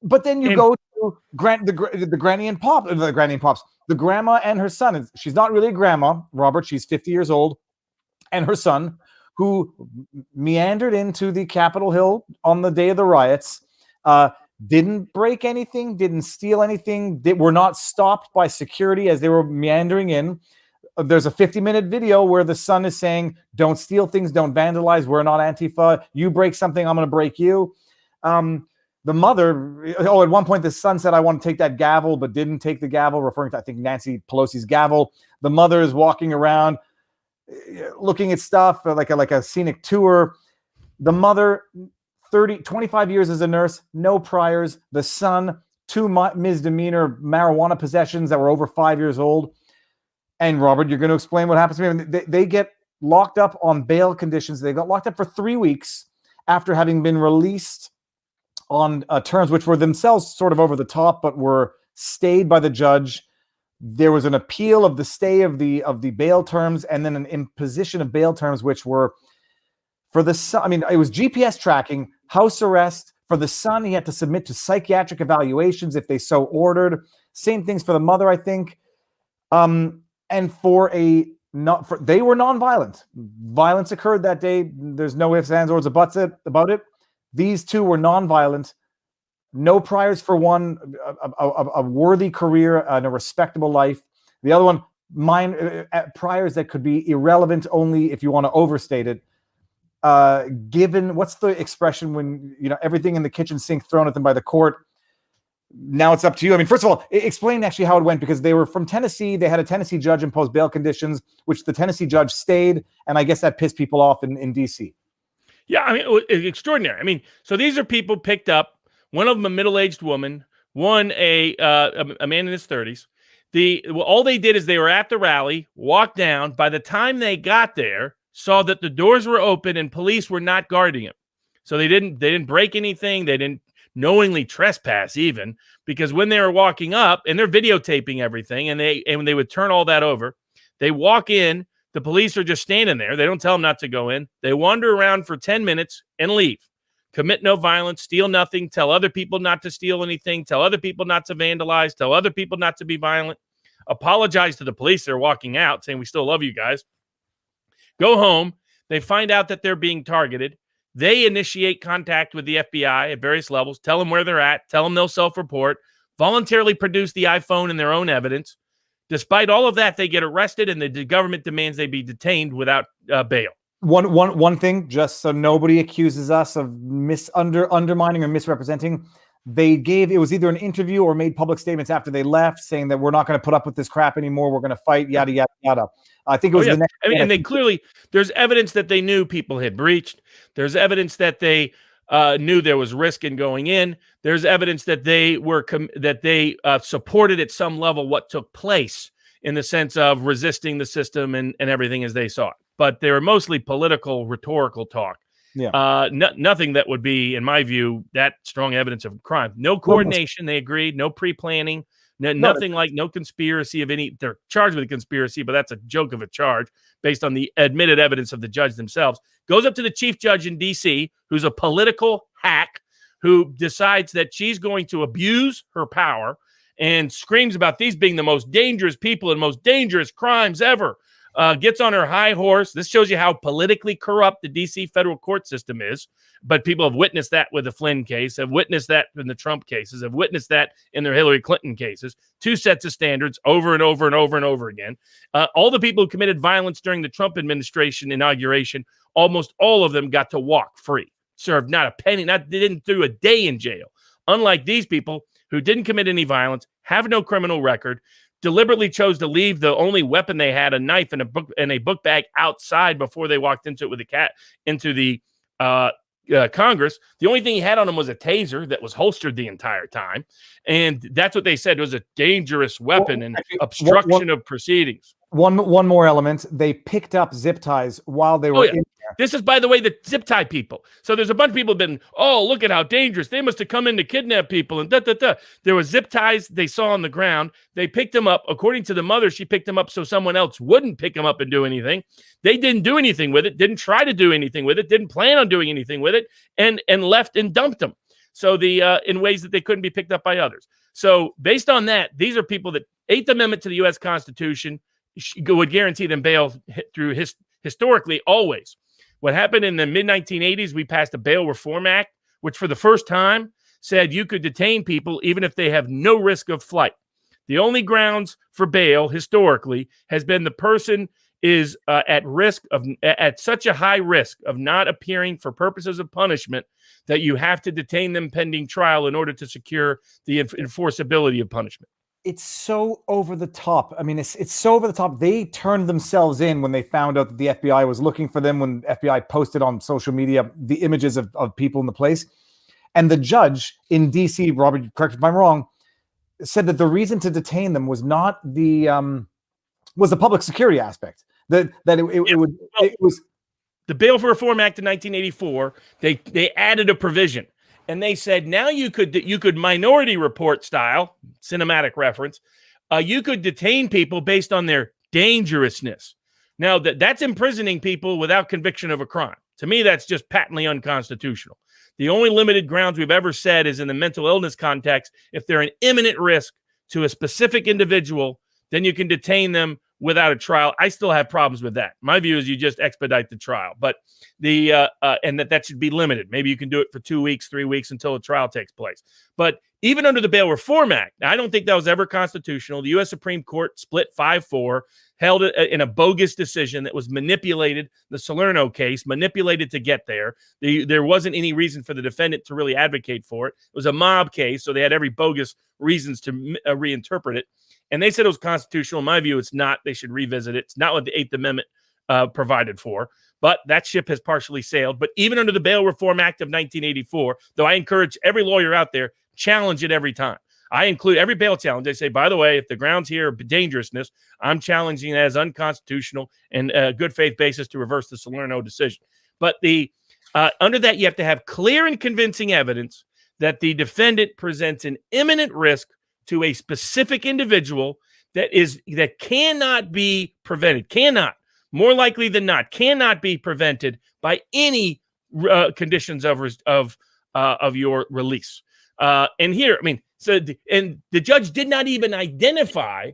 But then you go to the granny and pops, the grandma and her son. She's not really a grandma, Robert. She's 50 years old, and her son, who meandered into the Capitol Hill on the day of the riots, didn't break anything, didn't steal anything. They were not stopped by security as they were meandering in. There's a 50-minute video where the son is saying, "Don't steal things, don't vandalize. We're not Antifa. You break something, I'm going to break you." The mother, at one point, the son said, "I want to take that gavel," but didn't take the gavel, referring to, I think, Nancy Pelosi's gavel. The mother is walking around looking at stuff like a scenic tour. The mother, 25 years as a nurse, no priors. The son, 2 misdemeanor marijuana possessions that were over 5 years old. And Robert, you're going to explain what happens to me. They get locked up on bail conditions. They got locked up for 3 weeks after having been released on terms which were themselves sort of over the top, but were stayed by the judge. There was an appeal of the stay of the bail terms, and then an imposition of bail terms, which were for the son. I mean, it was GPS tracking, house arrest. For the son, he had to submit to psychiatric evaluations if they so ordered. Same things for the mother, I think. And they were nonviolent. Violence occurred that day. There's no ifs, ands, or buts about it. These 2 were nonviolent. No priors for one, a worthy career and a respectable life. The other one, priors that could be irrelevant only if you want to overstate it. Given, what's the expression when, everything in the kitchen sink thrown at them by the court? Now it's up to you. I mean, first of all, explain actually how it went, because they were from Tennessee. They had a Tennessee judge impose bail conditions, which the Tennessee judge stayed. And I guess that pissed people off in D.C. Yeah, I mean, it was extraordinary. I mean, so these are people picked up, one of them a middle-aged woman, one a man in his 30s. All they did is they were at the rally, walked down. By the time they got there, saw that the doors were open and police were not guarding him. So they didn't break anything. They didn't knowingly trespass even, because when they were walking up, and they're videotaping everything, and when they would turn all that over, they walk in. The police are just standing there. They don't tell them not to go in. They wander around for 10 minutes and leave. Commit no violence, steal nothing, tell other people not to steal anything, tell other people not to vandalize, tell other people not to be violent, apologize to the police. They're walking out saying, "We still love you guys." Go home. They find out that they're being targeted. They initiate contact with the FBI at various levels, tell them where they're at, tell them they'll self-report, voluntarily produce the iPhone and their own evidence. Despite all of that, they get arrested, and the government demands they be detained without bail. One thing, just so nobody accuses us of undermining or misrepresenting, it was either an interview or made public statements after they left saying that we're not going to put up with this crap anymore. We're going to fight, yada, yada, yada. I think it was the next. I mean, and they clearly, there's evidence that they knew people had breached. There's evidence that they knew there was risk in going in. There's evidence that they supported at some level what took place in the sense of resisting the system and everything as they saw it. But they were mostly political, rhetorical talk. Yeah. Nothing that would be, in my view, that strong evidence of crime. No coordination, they agreed. No pre-planning. Nothing like no conspiracy of any. They're charged with a conspiracy, but that's a joke of a charge based on the admitted evidence of the judge themselves. Goes up to the chief judge in D.C., who's a political hack who decides that she's going to abuse her power and screams about these being the most dangerous people and most dangerous crimes ever. Gets on her high horse. This shows you how politically corrupt the D.C. federal court system is. But people have witnessed that with the Flynn case, have witnessed that in the Trump cases, have witnessed that in their Hillary Clinton cases. 2 sets of standards over and over and over and over again. All the people who committed violence during the Trump administration inauguration, almost all of them got to walk free. Served not a penny, they didn't do a day in jail. Unlike these people who didn't commit any violence, have no criminal record, deliberately chose to leave the only weapon they had, a knife and a book bag, outside before they walked into it with a cat into the Congress. The only thing he had on him was a taser that was holstered the entire time, and that's what they said was a dangerous weapon and obstruction of proceedings. One more element. They picked up zip ties while they were in there. This is, by the way, the zip tie people. So there's a bunch of people been, look at how dangerous. They must have come in to kidnap people and da-da-da. There were zip ties they saw on the ground. They picked them up. According to the mother, she picked them up so someone else wouldn't pick them up and do anything. They didn't do anything with it, didn't try to do anything with it, didn't plan on doing anything with it, and left and dumped them. So in ways that they couldn't be picked up by others. So based on that, these are people that Eighth Amendment to the U.S. Constitution would guarantee them bail through historically always. What happened in the mid-1980s, we passed a Bail Reform Act, which for the first time said you could detain people even if they have no risk of flight. The only grounds for bail historically has been the person is at such a high risk of not appearing for purposes of punishment that you have to detain them pending trial in order to secure the enforceability of punishment. It's so over the top. I mean, it's so over the top. They turned themselves in when they found out that the FBI was looking for them, when FBI posted on social media the images of people in the place. And the judge in D.C., Robert, correct me if I'm wrong, said that the reason to detain them was not the public security aspect. It was the Bail Reform Act of 1984. They added a provision. And they said now you could Minority Report style, cinematic reference, you could detain people based on their dangerousness. Now that's imprisoning people without conviction of a crime. To me, that's just patently unconstitutional. The only limited grounds we've ever said is in the mental illness context. If they're an imminent risk to a specific individual, then you can detain them without a trial. I still have problems with that. My view is you just expedite the trial, but and that should be limited. Maybe you can do it for 2 weeks, 3 weeks until a trial takes place. But even under the Bail Reform Act, I don't think that was ever constitutional. The U.S. Supreme Court split 5-4, held it in a bogus decision that was manipulated, the Salerno case, manipulated to get there. There wasn't any reason for the defendant to really advocate for it. It was a mob case, so they had every bogus reasons to reinterpret it. And they said it was constitutional. In my view, it's not. They should revisit it. It's not what the Eighth Amendment provided for. But that ship has partially sailed. But even under the Bail Reform Act of 1984, though I encourage every lawyer out there, challenge it every time. I include every bail challenge. They say, by the way, if the grounds here are dangerousness, I'm challenging it as unconstitutional and a good faith basis to reverse the Salerno decision. But under that, you have to have clear and convincing evidence that the defendant presents an imminent risk to a specific individual that cannot be prevented, more likely than not, cannot be prevented by any conditions of your release. And here, I mean, and the judge did not even identify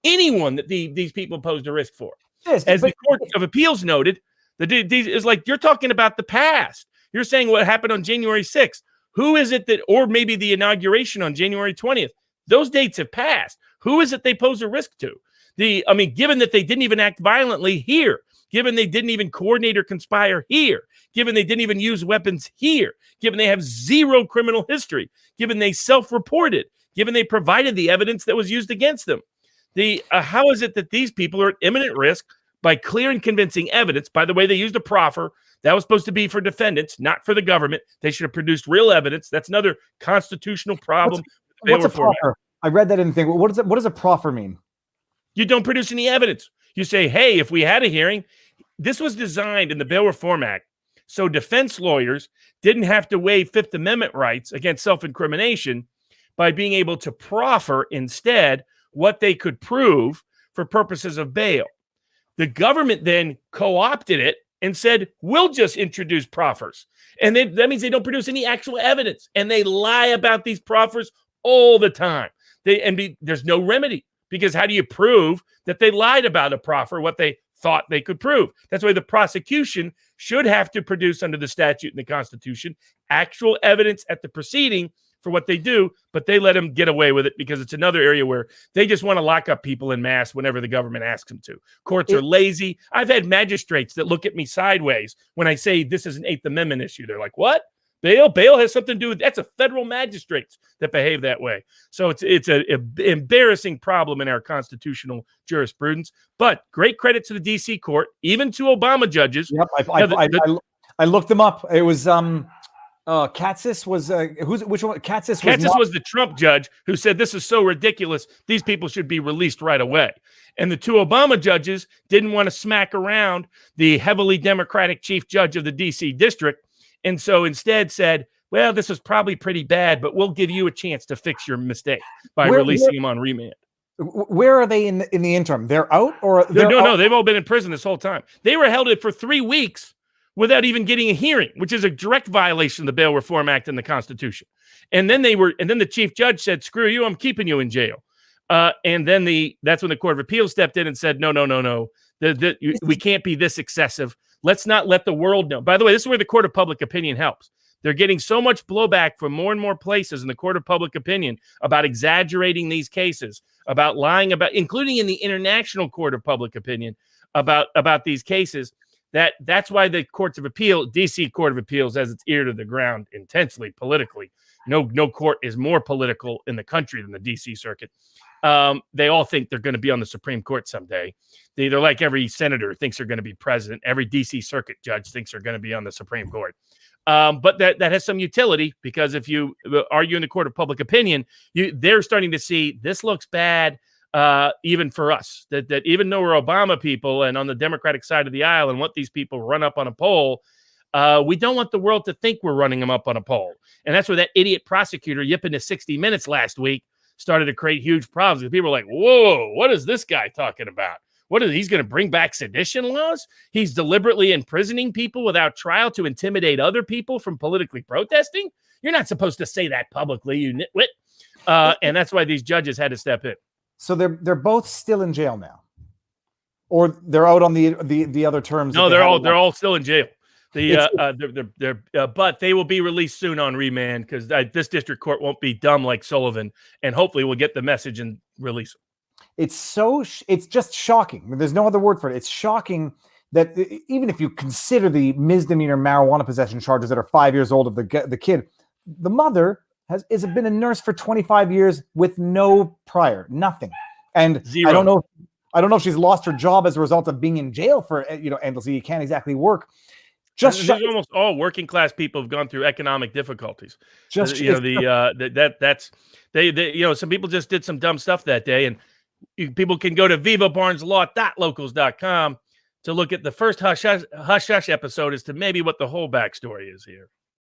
anyone that these people posed a risk for. Yes, as the Court of Appeals noted, it's like you're talking about the past. You're saying what happened on January 6th. Who is it or maybe the inauguration on January 20th? Those dates have passed. Who is it they pose a risk to? Given that they didn't even act violently here, given they didn't even coordinate or conspire here, given they didn't even use weapons here, given they have zero criminal history, given they self-reported, given they provided the evidence that was used against them. How is it that these people are at imminent risk by clear and convincing evidence? By the way, they used a proffer. That was supposed to be for defendants, not for the government. They should have produced real evidence. That's another constitutional problem. What's a proffer? I read that in the thing. What does a proffer mean? You don't produce any evidence. You say, hey, if we had a hearing, this was designed in the Bail Reform Act so defense lawyers didn't have to waive Fifth Amendment rights against self-incrimination by being able to proffer instead what they could prove for purposes of bail. The government then co-opted it and said, we'll just introduce proffers. And that means they don't produce any actual evidence. And they lie about these proffers all the time. There's no remedy, because how do you prove that they lied about a proffer, what they thought they could prove? That's why the prosecution should have to produce under the statute and the Constitution actual evidence at the proceeding for what they do, but they let them get away with it because it's another area where they just want to lock up people en masse whenever the government asks them to. Courts are lazy. I've had magistrates that look at me sideways when I say this is an Eighth Amendment issue. They're like, what? Bail has something to do with that's a federal magistrates that behave that way. So it's an embarrassing problem in our constitutional jurisprudence. But great credit to the D.C. court, even to Obama judges. Yep, I looked them up. It was Katsas was which one? Katsas was the Trump judge who said this is so ridiculous. These people should be released right away. And the two Obama judges didn't want to smack around the heavily Democratic chief judge of the D.C. district. And so instead said, well, this is probably pretty bad, but we'll give you a chance to fix your mistake by releasing him on remand. Where are they in the interim? They're out or no, they've all been in prison this whole time. They were held for 3 weeks without even getting a hearing, which is a direct violation of the Bail Reform Act and the Constitution. And then the chief judge said, screw you, I'm keeping you in jail. And then that's when the Court of Appeals stepped in and said, no. We can't be this excessive. Let's not let the world know. By the way, this is where the Court of Public Opinion helps. They're getting so much blowback from more and more places in the Court of Public Opinion about exaggerating these cases, about lying about, including in the International Court of Public Opinion about these cases. That's why the Courts of Appeal, DC Court of Appeals, has its ear to the ground intensely politically. No court is more political in the country than the DC Circuit. They all think they're going to be on the Supreme Court someday. They're like every senator thinks they're going to be president. Every DC Circuit judge thinks they're going to be on the Supreme Court. But that has some utility, because if you argue in the Court of Public Opinion, they're starting to see this looks bad, even for us. That even though we're Obama people and on the Democratic side of the aisle and want these people run up on a poll, we don't want the world to think we're running them up on a poll. And that's where that idiot prosecutor yipping to 60 Minutes last week started to create huge problems. People were like, whoa, what is this guy talking about? He's going to bring back sedition laws? He's deliberately imprisoning people without trial to intimidate other people from politically protesting? You're not supposed to say that publicly, you nitwit. And that's why these judges had to step in. So they're both still in jail now, or they're out on the other terms? No, they're all still in jail. But they will be released soon on remand, because this district court won't be dumb like Sullivan, and hopefully we'll get the message and release them. It's just shocking. There's no other word for it. It's shocking that even if you consider the misdemeanor marijuana possession charges that are 5 years old of the kid, the mother has been a nurse for 25 years with no prior, nothing. And zero. I don't know if she's lost her job as a result of being in jail for endlessly. You can't exactly work. Almost all working class people have gone through economic difficulties. Some people just did some dumb stuff that day, and people can go to vivabarneslaw.locals.com to look at the first hush hush episode as to maybe what the whole backstory is here.